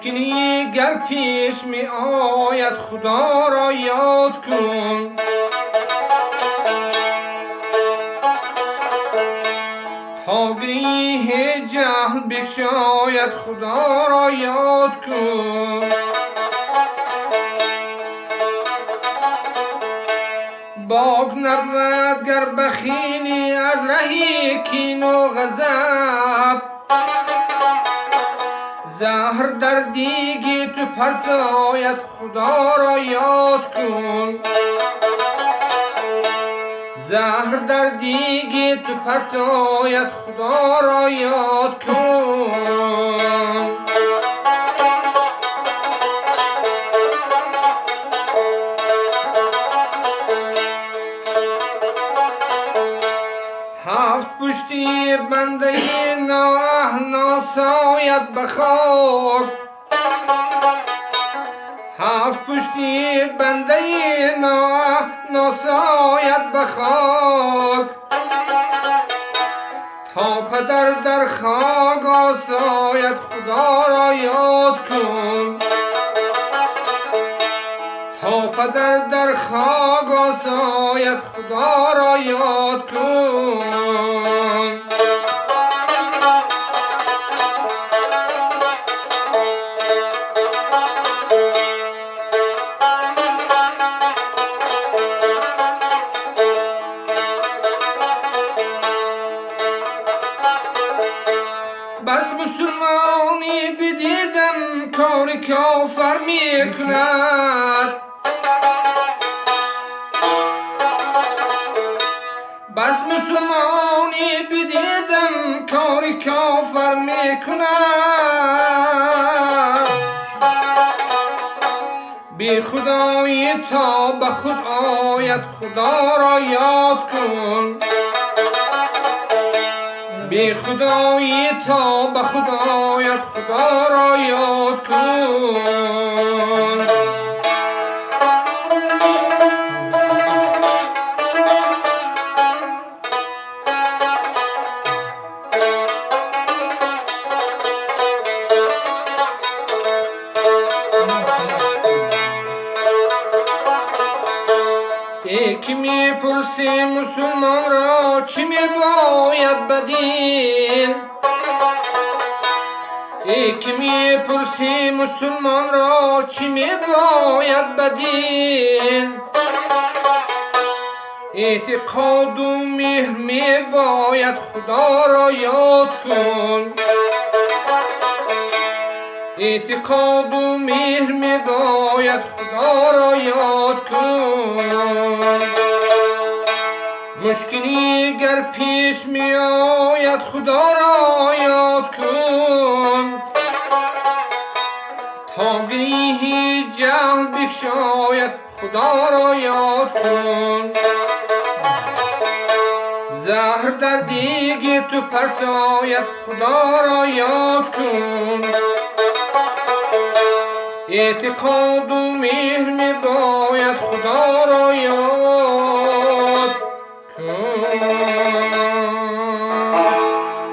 مشکلی گر پیش می آید خدا را یاد کن. تا گریه جهل بگشاید خدا را یاد کن. باک نبود گر بخیلی از رهی کین و غضب. زهر در دیگ تو پرتاید خدا را یاد کن. زهر در دیگ تو پرتاید خدا را یاد کن. هفت پشتی بنده ناساید به خاک. هفت پشتی بنده ناساید به خاک. تا پدر در خاک آساید خدا را یاد کن. تا پدر در خاک آساید خدا را یاد کن. بس مسلمانی بدیدم کار کافر می کند. بس مسلمانی بدیدم کار کافر می کند. بی خدایی تا به خود آید خدا را یاد کن. بی خدایی تا به خود آید خدا را یاد کن. یکی می پرسی مسلمان را چی می باید بدین. یکی می پرسی مسلمان را چی می باید بدین. اعتقاد و مهر می باید خدا را یاد کن. اعتقاد و مهر می باید خدا را یاد کن. مشکلی گر پیش می آید خدا را یاد کن. تا گریه جهل بگشاید خدا را یاد کن. زهر در دیگ تو پرتاید خدا را یاد کن. اعتقاد و مهر می